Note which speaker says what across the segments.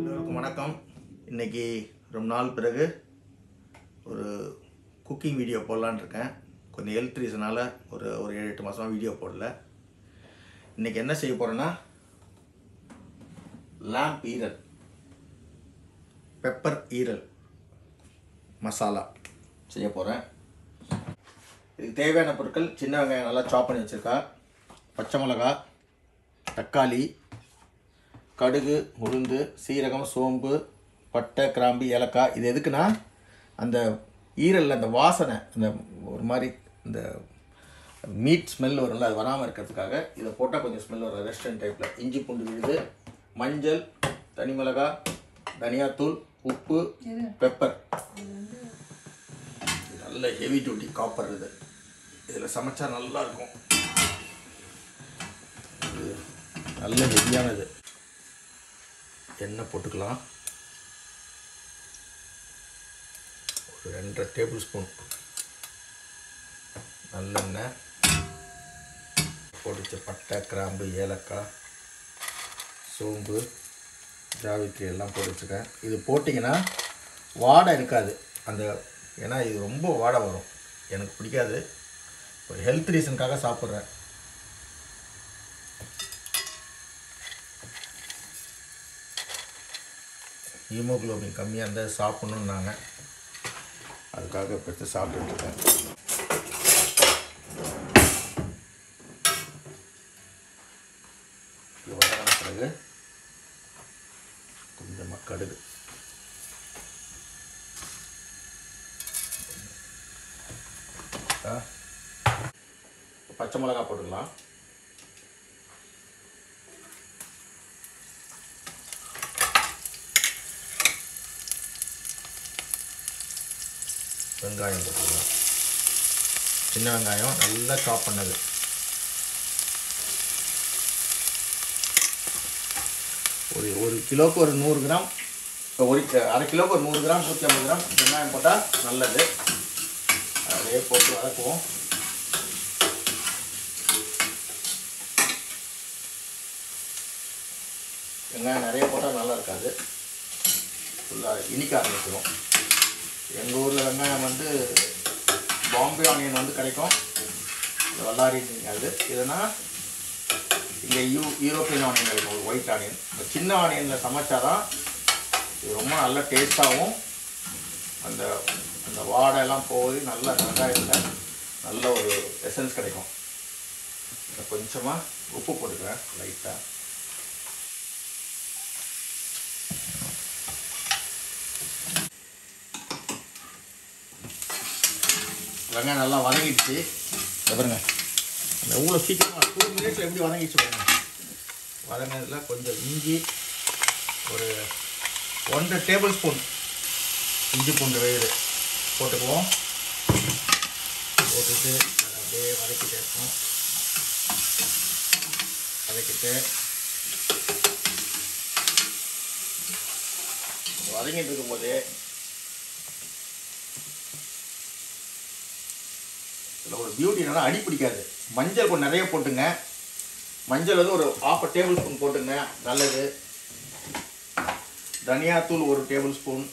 Speaker 1: எல்லோருக்கும் வணக்கம். இன்றைக்கி ரொம்ப நாள் பிறகு ஒரு குக்கிங் வீடியோ போடலான்னு இருக்கேன். கொஞ்சம் ஹெல்த் ரீசனால் ஒரு 7-8 மாதமாக வீடியோ போடல. இன்றைக்கி என்ன செய்ய போகிறேன்னா, லாம்ப் ஈரல், பெப்பர் ஈரல் மசாலா செய்ய போகிறேன். இதுக்கு தேவையான பொருட்கள்: சின்ன வெங்காயம் நல்லா சாப் பண்ணி வச்சுருக்கா, பச்சை மிளகா, தக்காளி, கடுகு, உளுந்து, சீரகம், சோம்பு, பட்டை, கிராம்பு, ஏலக்காய். இது எதுக்குன்னா, அந்த ஈரலில் அந்த வாசனை, அந்த ஒரு மாதிரி இந்த மீட் ஸ்மெல் வரும்ல, அது வராமல் இருக்கிறதுக்காக இதை போட்டால் கொஞ்சம் ஸ்மெல் வரும் ரெஸ்டாரண்ட் டைப்பில். இஞ்சி பூண்டு விழுது, மஞ்சள், தனி மிளகாய், தனியாத்தூள், உப்பு, பெப்பர். நல்ல ஹெவி டியூட்டி காப்பர். இதில் சமைச்சா நல்லாயிருக்கும். இது நல்ல ஹெவியானது. எண்ணெய் போட்டுக்கலாம். ஒரு 2.5 டேபிள் ஸ்பூன் நல்லெண்ணெய் போட்டு பட்டை, கிராம்பு, ஏலக்காய், சோம்பு, ஜாவித்ரி எல்லாம் போட்டு வச்சுருக்கேன். இது போட்டிங்கன்னா வாடை இருக்காது. ஏன்னா இது ரொம்ப வாடை வரும், எனக்கு பிடிக்காது. ஒரு ஹெல்த் ரீசனுக்காக சாப்பிட்றேன். ஹீமோக்ளோபின் கம்மியாக இருந்தால் சாப்பிட்ணுன்னாங்க, அதுக்காக இப்போ சாப்பிட்டுருக்கேன். இது வதங்கின பிறகு கொஞ்சமாக கடுகு, பச்சை மிளகாய் போட்டுக்கலாம். வெங்காயம் போட்டுக்கலாம். சின்ன வெங்காயம் நல்லா சாப் பண்ணது. ஒரு கிலோவுக்கு ஒரு 100 கிராம், அரை கிலோவுக்கு ஒரு 100 கிராம் 150 கிராம் வெங்காயம் போட்டால் நல்லது. அதே போட்டு வதக்குவோம். வெங்காயம் நிறைய போட்டால் நல்லா இருக்காது, ஃபுல்லாக இனிக்க ஆரம்பிச்சிடும். எங்கள் ஊரில் வெங்காயம் பாம்பே ஆனியன் கிடைக்கும். இந்த வல்லாரி அது இதுனா இங்கே யூரோப்பியன் ஆனியன் கிடைக்கும், ஒரு ஒயிட் ஆனியன். இந்த சின்ன ஆனியனில் சமைச்சாதான் இது ரொம்ப நல்ல டேஸ்ட்டாகவும் அந்த அந்த வாடையெல்லாம் போய் நல்ல வெங்காயத்தில் நல்ல ஒரு எசன்ஸ் கிடைக்கும். கொஞ்சமாக உப்பு போட்டுக்கிறேன் லைட்டாக. வெங்காயம் நல்லா வதங்கிடுச்சு. பாருங்க, அந்த எவ்வளோ சீக்கிரமாக 2 மினிட்ஸில் எப்படி வதங்கிடுச்சு பாருங்க. வதங்கினதில் கொஞ்சம் இஞ்சி, ஒரு 1.5 டேபிள் ஸ்பூன் இஞ்சி பூண்டு விழுது போட்டுக்குவோம். போட்டுட்டு அப்படியே வதக்கிட்டே இருக்கோம். வதக்கிட்டு வதங்கிட்டு இருக்கும்போது இதில் ஒரு பியூட்டி என்னன்னா, அடி பிடிக்காது. மஞ்சள் கொஞ்சம் நிறைய போட்டுங்க. மஞ்சள் ஒரு 1/2 டேபிள் ஸ்பூன் போட்டுங்க, நல்லது. தனியாத்தூள் 1 டேபிள் ஸ்பூன்,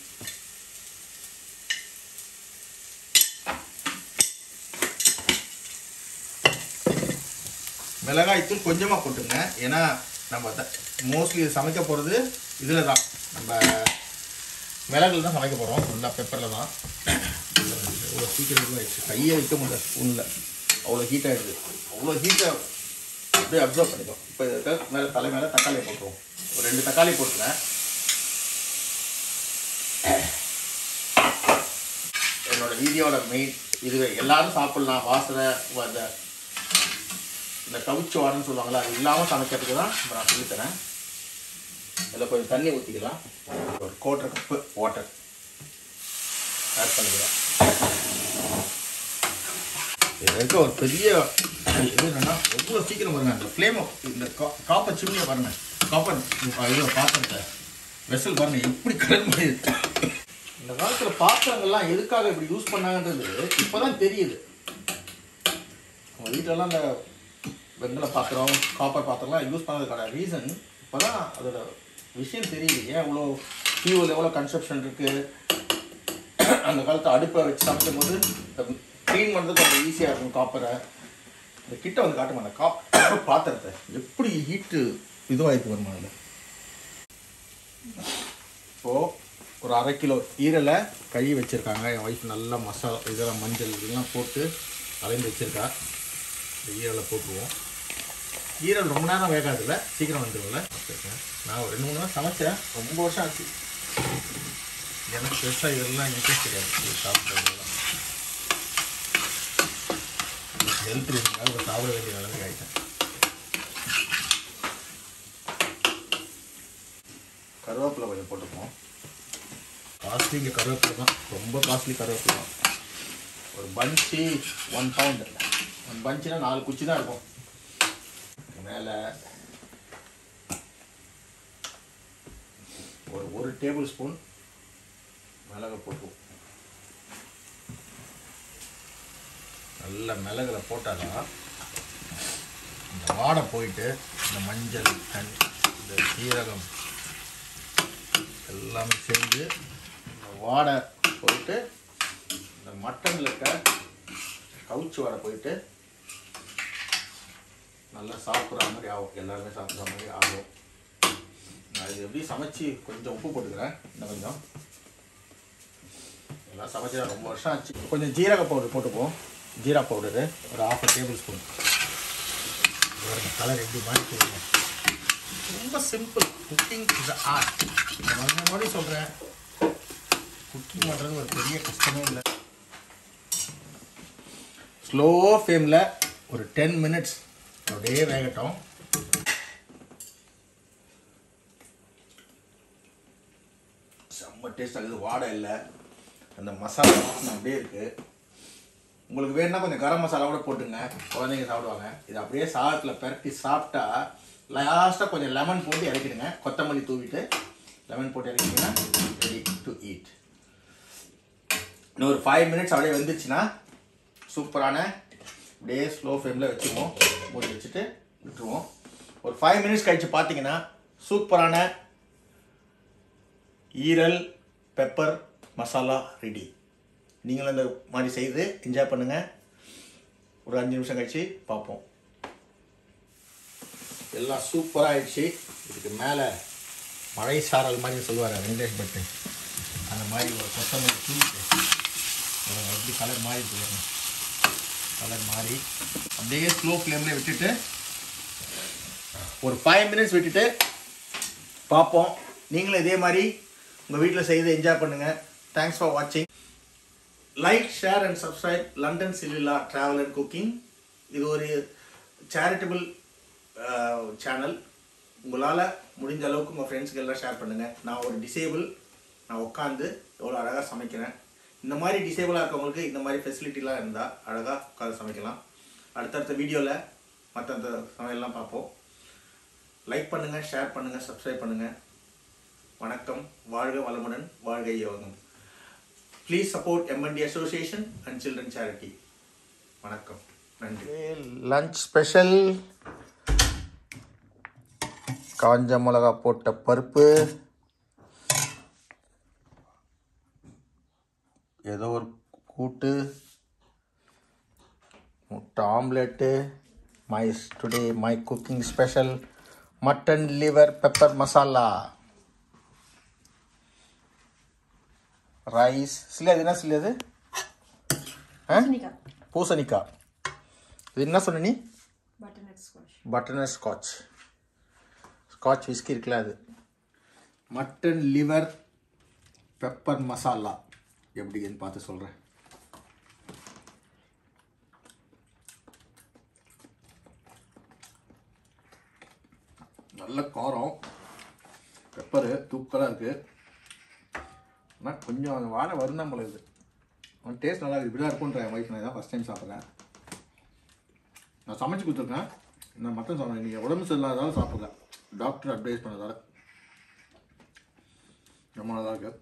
Speaker 1: மிளகாய்த்தூள் கொஞ்சமாக போட்டுங்க. ஏன்னா நம்ம மோஸ்ட்லி சமைக்க போகிறது இதில் தான், நம்ம மிளகுல தான் சமைக்க போகிறோம், ஃபுல்லாக பெப்பரில் தான். அவ்வளோ சீக்கிரம் ஆகிடுச்சு, கையை வைக்க முடியல ஸ்பூனில், அவ்வளோ ஹீட் ஆகிடுது. அவ்வளோ ஹீட்டை அப்படியே அப்சர்வ் பண்ணிக்கும். இப்போ இதுக்கு மேலே தலை மேலே தக்காளியை போட்டுருவோம். ஒரு 2 தக்காளி போட்டுருங்க. என்னோட வீடியோட மெயின் இதுவே. எல்லோரும் சாப்பிட்லாம், வாசனை இந்த கவுச்சி வாடன்னு சொல்லுவாங்களா, அது இல்லாமல் சமைக்கிறதுக்கு தான் இப்போ நான் சொல்லித்தரேன். இதில் கொஞ்சம் தண்ணி ஊற்றிக்கலாம். ஒரு 1/4 கப்பு வாட்டர் ஆட் பண்ணிக்கிறேன். இது இருக்க ஒரு பெரிய இது என்னென்னா, எவ்வளோ சீக்கிரம் பாருங்கள் அந்த ஃப்ளேமை, இந்த காப்பர் சிம்னியை பாருங்கள், காப்பர் இதில் பாத்திரத்தை வெசல் பாருங்கள் எப்படி கலர் மாதிரி. இந்த காலத்தில் பாத்திரங்கள்லாம் எதுக்காக இப்படி யூஸ் பண்ணாங்கன்றது இப்போ தான் தெரியுது. நம்ம வீட்டிலலாம் அந்த வெங்கல பாத்திரம் காப்பர் பாத்திரம்லாம் யூஸ் பண்ணதுக்கான ரீசன் இப்போ தான் அதோட விஷயம் தெரியுது. ஏன் இவ்வளோ ஃபியூல் எவ்வளோ கன்சப்ஷன் இருக்குது. அந்த காலத்தை அடுப்பை வச்சு சமைக்கும் போது க்ளீன் பண்ணுறதுக்கு கொஞ்சம் ஈஸியாக இருக்கும். காப்பரை இந்த கிட்ட வந்து காட்ட மாட்டேன். பாத்திரத்தை எப்படி ஹீட்டு இதுவாகிட்டு வருமா இல்லை. இப்போது ஒரு 1/2 கிலோ ஈரலை கழுவி வச்சுருக்காங்க என் ஒய்ஃப். நல்லா மசாலா இதெல்லாம் மஞ்சள் இதெல்லாம் போட்டு அலைந்து வச்சுருக்கா. இந்த ஈரலை போட்டுருவோம். ஈரல் ரொம்ப நேரம் வேகாதில்ல, சீக்கிரம் வந்துடும்ல. வச்சுருக்கேன் நான் ஒரு 2-3 நாள் சமைச்சேன். ரொம்ப வருஷம் ஆச்சு. எனக்கு பெருசாக இதெல்லாம் இன்ட்ரெஸ்ட் கிடையாது. சாப்பிட்றதுலாம் ஹெல்த் ரீசனுக்காக சாப்பிட வேண்டிய நிலைமை ஆகிட்டேன். கருவேப்பிலை கொஞ்சம் போட்டுப்போம். காஸ்ட்லி இங்கே கருவேப்பிலை தான், ரொம்ப காஸ்ட்லி கருவேப்பிலை தான். ஒரு பஞ்சு 1 பவுண்ட். 1 பஞ்சுனா 4 குச்சி தான் இருக்கும். மேலே ஒரு டேபிள் ஸ்பூன் மிளகு போட்டுவோம். நல்ல மிளகுல போட்டாதான் இந்த வாடை போயிட்டு இந்த மஞ்சள் இந்த சீரகம் எல்லாமே சேர்ந்து இந்த வாடை போயிட்டு இந்த மட்டனில் இருக்க கவுச்சி வாடை போயிட்டு நல்லா சாப்பிட்ற மாதிரி ஆகும். எல்லாருமே சாப்பிட்ற மாதிரி ஆகும். நான் இது எப்படி சமைச்சு கொஞ்சம் உப்பு போட்டுக்கிறேன். இன்னும் கொஞ்சம் எல்லாம் சமைச்சா ரொம்ப வருஷம் ஆச்சு. கொஞ்சம் ஜீரக பவுடர் போட்டுப்போம். ஜீரா பவுடரு ஒரு 1/2 டேபிள் ஸ்பூன். கலர் எப்படி மாதிரி போடுவோம். ரொம்ப சிம்பிள். Cooking is art. நான் முன்னாடி சொல்கிறேன், குக்கிங் பண்ணுறது ஒரு பெரிய கஷ்டமே இல்லை. ஸ்லோ ஃப்ளேமில் ஒரு 10 மினிட்ஸ் அப்படியே வேகட்டும். செம்ம டேஸ்ட் ஆகுது. வாடை இல்லை, அந்த மசாலா வாசனை அப்படியே இருக்குது. உங்களுக்கு வேணுன்னா கொஞ்சம் கரம் மசாலா கூட போட்டுங்க, குழந்தைங்க சாப்பிடுவாங்க. இது அப்படியே சாதத்தில் பரட்டி சாப்பிட்டா லாஸ்ட்டாக கொஞ்சம் லெமன் போட்டு இறக்கிடுங்க. கொத்தமல்லி தூவிட்டு லெமன் போட்டு இறக்கிட்டிங்கன்னா ரெடி டு ஈட். இன்னும் ஒரு 5 மினிட்ஸ் அப்படியே வந்துச்சுன்னா சூப்பரான அப்படியே ஸ்லோ ஃப்ளேமில் வச்சுக்குவோம். மூடி வச்சுட்டு விட்டுருவோம். ஒரு 5 மினிட்ஸ் கழித்து பார்த்தீங்கன்னா சூப்பரான ஈரல் பெப்பர் மசாலா ரெடி. நீங்களும் இந்த மாதிரி செய்து என்ஜாய் பண்ணுங்கள். ஒரு 5 நிமிஷம் கழிச்சு பார்ப்போம். எல்லாம் சூப்பராக ஆயிடுச்சு. இதுக்கு மேலே மழை சாரல் மாதிரி சொல்லுவார் வெங்கடேஷ் பட்டு, அந்த மாதிரி ஒரு கொத்தமல்லி தூக்கிட்டு எப்படி கலர் மாறி போயிடணும். கலர் மாறி அப்படியே ஸ்லோ ஃப்ளேம்லேயே விட்டுட்டு ஒரு 5 மினிட்ஸ் விட்டுட்டு பார்ப்போம். நீங்களும் இதே மாதிரி உங்கள் வீட்டில் செய்து என்ஜாய் பண்ணுங்கள். தேங்க்ஸ் ஃபார் வாட்சிங். Like, share and subscribe London சிலிலா ட்ராவல் அண்ட் குக்கிங். இது ஒரு சேரிட்டபிள் சேனல். உங்களால் முடிஞ்ச அளவுக்கு உங்கள் ஃப்ரெண்ட்ஸுக்கு எல்லாம் ஷேர் பண்ணுங்கள். நான் ஒரு டிசேபிள், நான் உட்காந்து எவ்வளோ அழகாக சமைக்கிறேன். இந்த மாதிரி டிசேபிளாக இருக்கவங்களுக்கு இந்த மாதிரி ஃபெசிலிட்டிலாம் இருந்தால் அழகாக உட்காந்து சமைக்கலாம். அடுத்தடுத்த வீடியோவில் மற்ற சமையல்லாம் பார்ப்போம். லைக் பண்ணுங்கள், ஷேர் பண்ணுங்கள், சப்ஸ்கிரைப் பண்ணுங்கள். வணக்கம். வாழ்க வளமுடன், வாழ்க யோகம். Please support M&D association and children charity. வணக்கம், நன்றி. லஞ்ச் ஸ்பெஷல் காஞ்ச மிளகா போட்ட பருப்பு, ஏதோ ஒரு கூட்டு, முட்டை omelette. Today my cooking special mutton liver pepper masala, rice. சில அது என்ன சில அது பூசணிக்காய். இது என்ன சொன்ன நீ? Butternut Scotch. ஸ்காட்ச் விஸ்கி இருக்குல்ல அது. மட்டன் லிவர் பெப்பர் மசாலா எப்படின்னு பார்த்து சொல்கிறேன். நல்ல காரம், பெப்பரு தூக்கலாக இருக்குது. ஆனால் கொஞ்சம் அந்த வாடை வருந்தான் போல இருக்குது. அவன் டேஸ்ட் நல்லா இருக்குது. இப்படி தான் இருக்குன்ற என் ஒய்ஃப். நான் தான் ஃபஸ்ட் டைம் சாப்பிட்றேன். நான் சமைச்சு கொடுத்துருக்கேன். நான் மட்டன் சாப்பிட்றேன். நீங்கள் உடம்பு சரியில்லாததால சாப்பிட்றேன். டாக்டர் அட்வைஸ் பண்ணதால் ரொம்ப நல்லா இருக்குது.